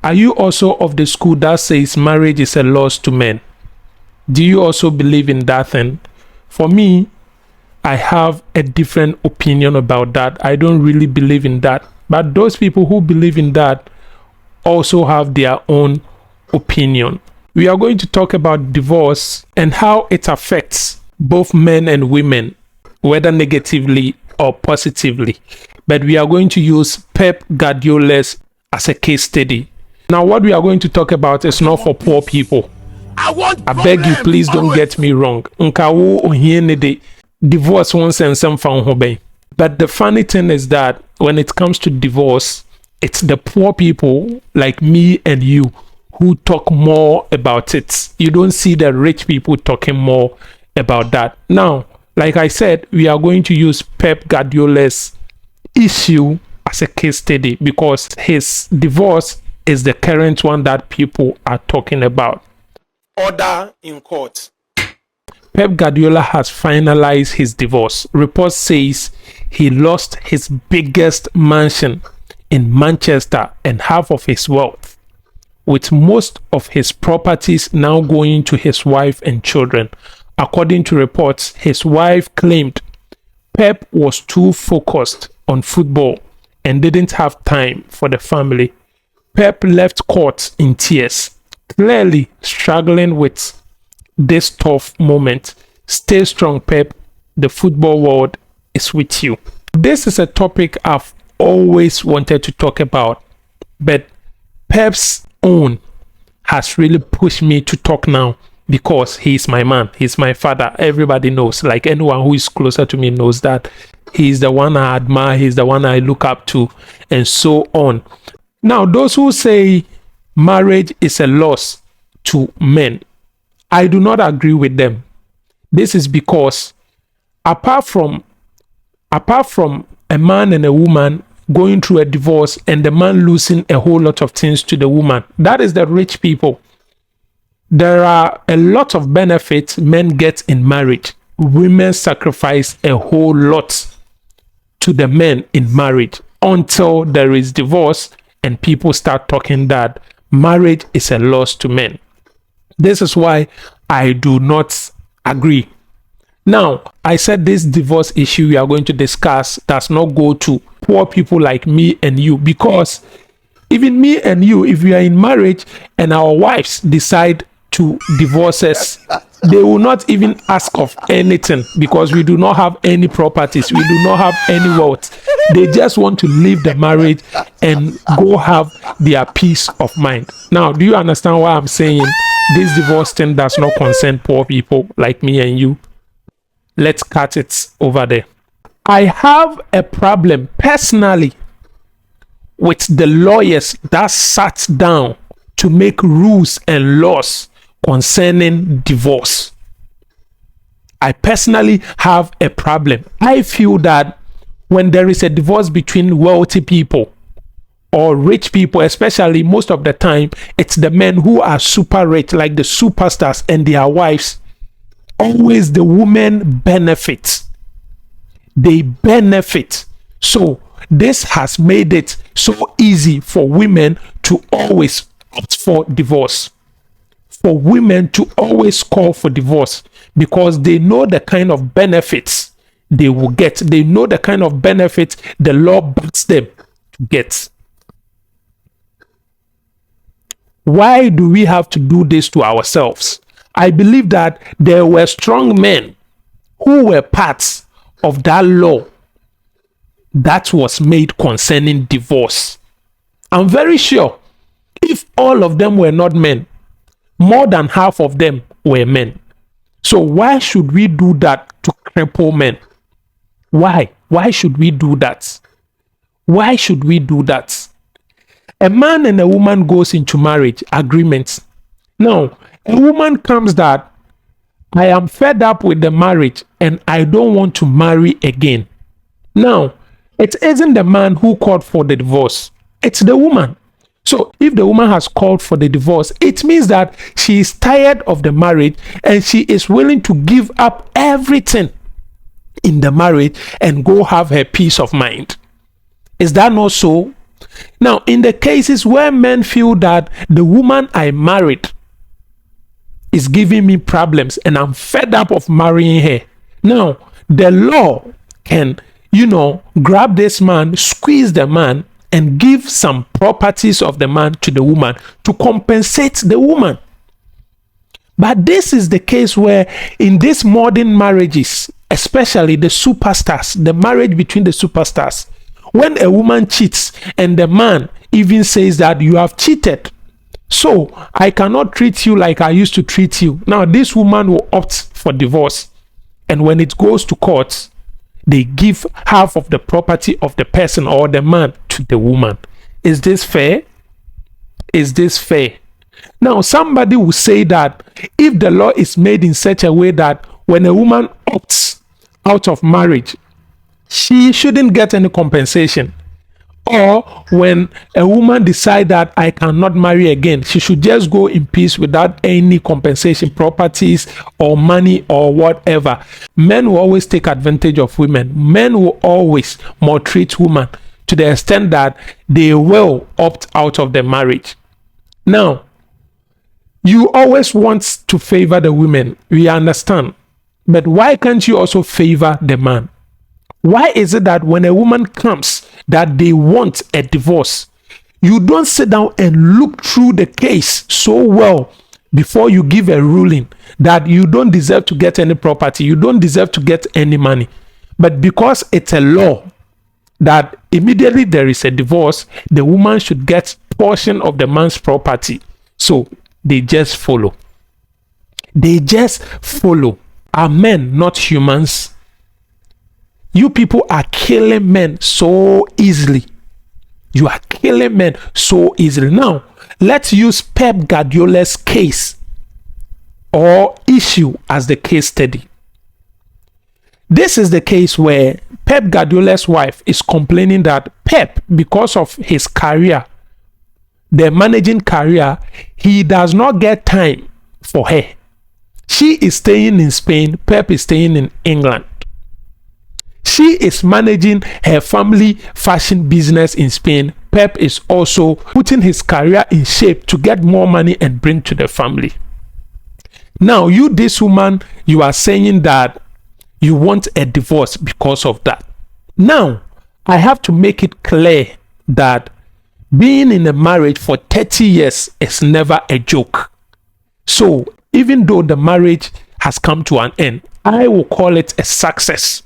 Are you also of the school that says marriage is a loss to men? Do you also believe in that thing? For me, I have a different opinion about that. I don't really believe in that. But those people who believe in that also have their own opinion. We are going to talk about divorce and how it affects both men and women, whether negatively or positively. But we are going to use Pep Guardiola as a case study. Now, what we are going to talk about is not for poor people. I beg you, please don't get me wrong. Divorce once and some found. But the funny thing is that when it comes to divorce, it's the poor people like me and you who talk more about it. You don't see the rich people talking more about that. Now, like I said, we are going to use Pep Guardiola's issue as a case study because his divorce is the current one that people are talking about. Order in court. Pep Guardiola has finalized his divorce. Report says he lost his biggest mansion in Manchester and half of his wealth, with most of his properties now going to his wife and children. According to reports, his wife claimed Pep was too focused on football and didn't have time for the family. Pep left court in tears, clearly struggling with this tough moment. Stay strong, Pep. The football world is with you. This is a topic I've always wanted to talk about, but Pep's own has really pushed me to talk now because he's my man. He's my father. Everybody knows, like anyone who is closer to me knows that he's the one I admire. He's the one I look up to, and so on. Now, those who say marriage is a loss to men, I do not agree with them. This is because apart from a man and a woman going through a divorce and the man losing a whole lot of things to the woman, that is the rich people. There are a lot of benefits men get in marriage. Women sacrifice a whole lot to the men in marriage until there is divorce and people start talking that marriage is a loss to men. This is why I do not agree. Now, I said this divorce issue we are going to discuss does not go to poor people like me and you, because even me and you, if we are in marriage and our wives decide to divorce us, they will not even ask of anything because we do not have any properties, we do not have any wealth. They just want to leave the marriage and go have their peace of mind. Now, do you understand what I'm saying? This divorce thing does not concern poor people like me and you. Let's cut it over there. I have a problem personally with the lawyers that sat down to make rules and laws concerning divorce. I personally have a problem. I feel that when there is a divorce between wealthy people or rich people, especially most of the time, it's the men who are super rich, like the superstars and their wives. Always the women benefit. They benefit. So this has made it so easy for women to always opt for divorce. For women to always call for divorce because they know the kind of benefits they will get. They know the kind of benefits the law backs them to get. Why do we have to do this to ourselves? I believe that there were strong men who were parts of that law that was made concerning divorce. I'm very sure if all of them were not men, more than half of them were men. So why should we do that to cripple men? Why? Why should we do that? Why should we do that? A man and a woman goes into marriage agreements. Now, a woman comes that I am fed up with the marriage and I don't want to marry again. Now, it isn't the man who called for the divorce. It's the woman. So if the woman has called for the divorce, it means that she is tired of the marriage and she is willing to give up everything in the marriage and go have her peace of mind. Is that not so? Now, in the cases where men feel that the woman I married is giving me problems and I'm fed up of marrying her, now the law can, grab this man, squeeze the man, and give some properties of the man to the woman to compensate the woman. But this is the case where in these modern marriages, especially the superstars, the marriage between the superstars, when a woman cheats and the man even says that you have cheated, so I cannot treat you like I used to treat you. Now this woman will opt for divorce. And when it goes to court, they give half of the property of the person or the man to the woman. Is this fair? Is this fair? Now, somebody will say that if the law is made in such a way that when a woman opts out of marriage, she shouldn't get any compensation. Or when a woman decides that I cannot marry again, she should just go in peace without any compensation, properties or money or whatever. Men will always take advantage of women. Men will always maltreat women to the extent that they will opt out of the marriage. Now, you always want to favor the women. We understand. But why can't you also favor the man? Why is it that when a woman comes that they want a divorce, you don't sit down and look through the case so well before you give a ruling that you don't deserve to get any property, you don't deserve to get any money? But because it's a law that immediately there is a divorce, the woman should get portion of the man's property. So they just follow. They just follow. Are men not humans? You people are killing men so easily. You are killing men so easily. Now, let's use Pep Guardiola's case or issue as the case study. This is the case where Pep Guardiola's wife is complaining that Pep, because of his career, the managing career, he does not get time for her. She is staying in Spain, Pep is staying in England. She is managing her family fashion business in Spain. Pep is also putting his career in shape to get more money and bring to the family. Now, you, this woman, you are saying that you want a divorce because of that. Now, I have to make it clear that being in a marriage for 30 years is never a joke. So, even though the marriage has come to an end, I will call it a success.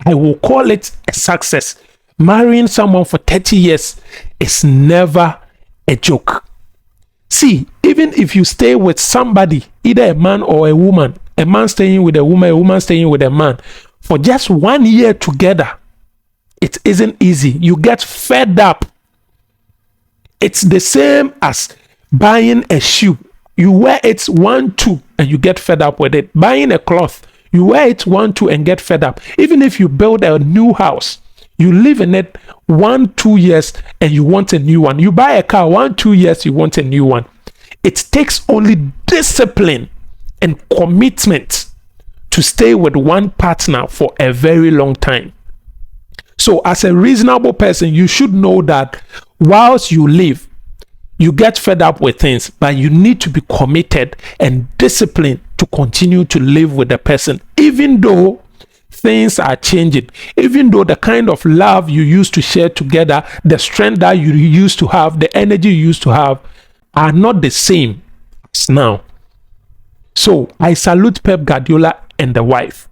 I will call it a success. Marrying someone for 30 years is never a joke. See, even if you stay with somebody, either a man or a woman, a man staying with a woman staying with a man, for just 1 year together, it isn't easy. You get fed up. It's the same as buying a shoe. You wear it 1, 2, and you get fed up with it. Buying a cloth, you wear it 1, 2 and get fed up. Even if you build a new house, you live in it 1, 2 years and you want a new one. You buy a car 1, 2 years, you want a new one. It takes only discipline and commitment to stay with one partner for a very long time. So as a reasonable person, you should know that whilst you live, you get fed up with things, but you need to be committed and disciplined to continue to live with the person, even though things are changing, even though the kind of love you used to share together, the strength that you used to have, the energy you used to have are not the same as now. So I salute Pep Guardiola and the wife.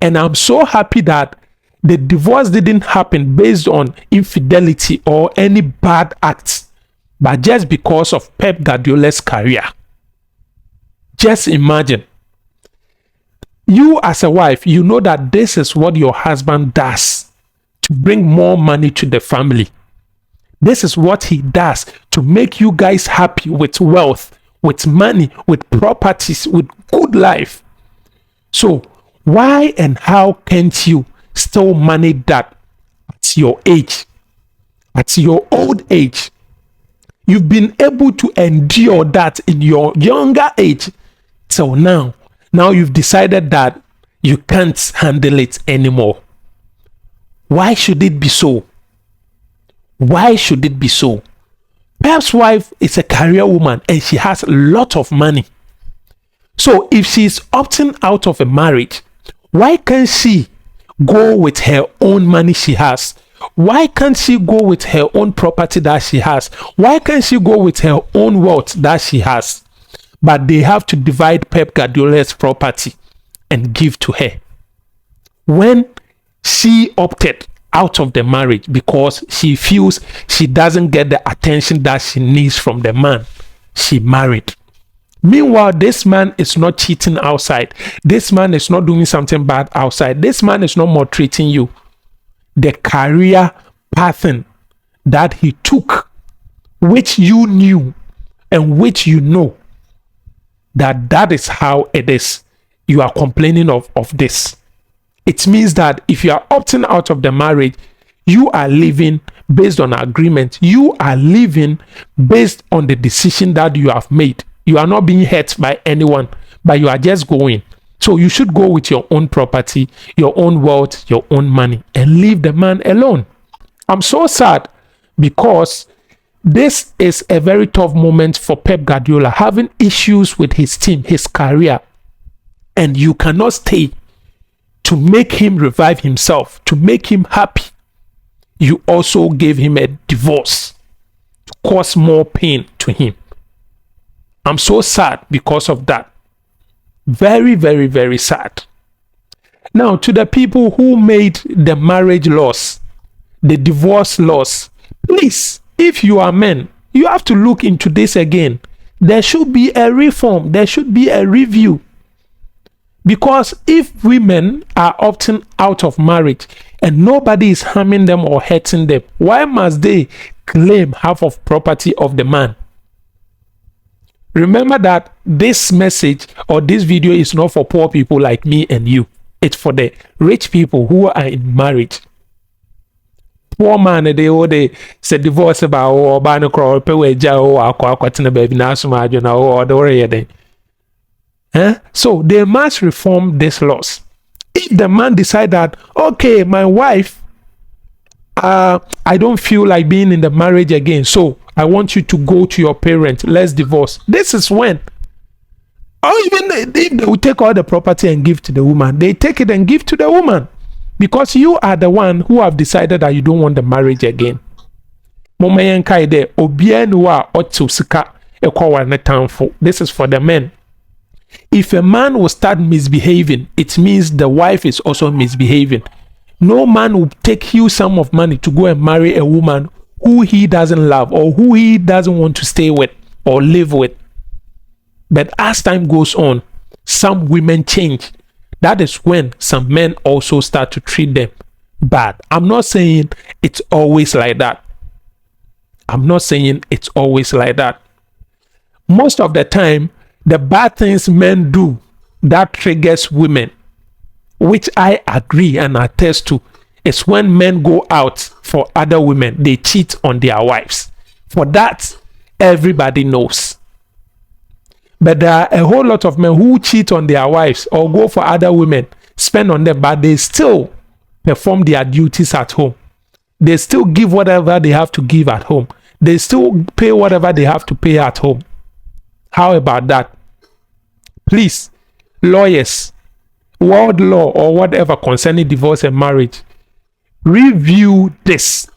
And I'm so happy that the divorce didn't happen based on infidelity or any bad acts, but just because of Pep Guardiola's career. Just imagine. You as a wife, you know that this is what your husband does to bring more money to the family. This is what he does to make you guys happy with wealth, with money, with properties, with good life. So why and how can't you still manage that at your age, at your old age? You've been able to endure that in your younger age till now. Now you've decided that you can't handle it anymore. Why should it be so? Why should it be so? Pep's wife is a career woman and she has a lot of money. So if she's opting out of a marriage, why can't she go with her own money she has? Why can't she go with her own property that she has? Why can't she go with her own wealth that she has? But they have to divide Pep Guardiola's property and give to her. When she opted out of the marriage because she feels she doesn't get the attention that she needs from the man she married. Meanwhile, this man is not cheating outside. This man is not doing something bad outside. This man is not maltreating you. The career pattern that he took, which you knew and which you know, that is how it is. You are complaining of this. It means that if you are opting out of the marriage, you are living based on agreement. You are living based on the decision that you have made. You are not being hurt by anyone, but you are just going. So you should go with your own property, your own wealth, your own money, and leave the man alone. I'm so sad because this is a very tough moment for Pep Guardiola, having issues with his team, his career, and you cannot stay to make him revive himself, to make him happy. You also gave him a divorce to cause more pain to him. I'm so sad because of that. Very, very, very sad. Now, to the people who made the marriage laws, the divorce laws, please, if you are men, you have to look into this again. There should be a reform. There should be a review. Because if women are opting out of marriage and nobody is harming them or hurting them, why must they claim half of property of the man? Remember that this message or this video is not for poor people like me and you. It's for the rich people who are in marriage. Poor man, they say divorce about or ban crow pay or baby now or so they must reform these laws. If the man decide that, okay, my wife, I don't feel like being in the marriage again, so I want you to go to your parents, let's divorce. This is when, or even if they will take all the property and give to the woman, they take it and give to the woman because you are the one who have decided that you don't want the marriage again. This is for the men. If a man will start misbehaving, it means the wife is also misbehaving. No man will take huge sum of money to go and marry a woman who he doesn't love or who he doesn't want to stay with or live with. But as time goes on, some women change. That is when some men also start to treat them bad. I'm not saying it's always like that. I'm not saying it's always like that. Most of the time, the bad things men do that triggers women, which I agree and attest to, is when men go out for other women, they cheat on their wives. For that, everybody knows. But there are a whole lot of men who cheat on their wives or go for other women, spend on them, but they still perform their duties at home. They still give whatever they have to give at home. They still pay whatever they have to pay at home. How about that? Please, lawyers, world law or whatever concerning divorce and marriage, review this.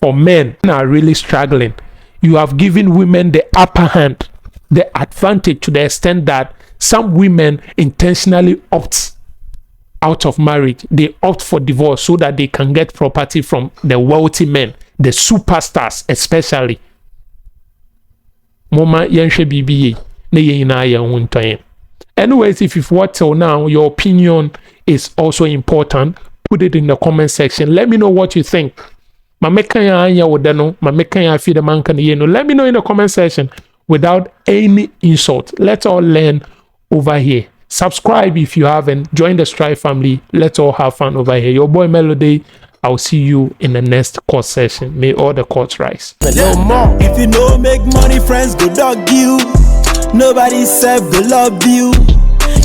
For men who are really struggling, you have given women the upper hand, the advantage, to the extent that some women intentionally opt out of marriage. They opt for divorce so that they can get property from the wealthy men, the superstars especially. Mama yenshe BBA. Anyways, if you've watched till now, your opinion is also important. Put it in the comment section. Let me know what you think. Let me know in the comment section without any insult. Let's all learn over here. Subscribe if you haven't. Join the Strive family. Let's all have fun over here. Your boy Melody. I'll see you in the next court session. May all the courts rise. If you know make money, friends go dog you. Nobody serve go love you.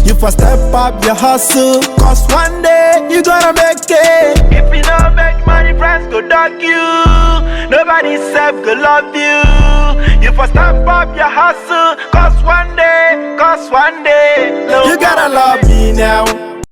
You first step up your hustle, cause one day you gonna make it. If you don't make money, friends go dog you. Nobody self go love you. You first step up your hustle, cause one day, you gotta love me now.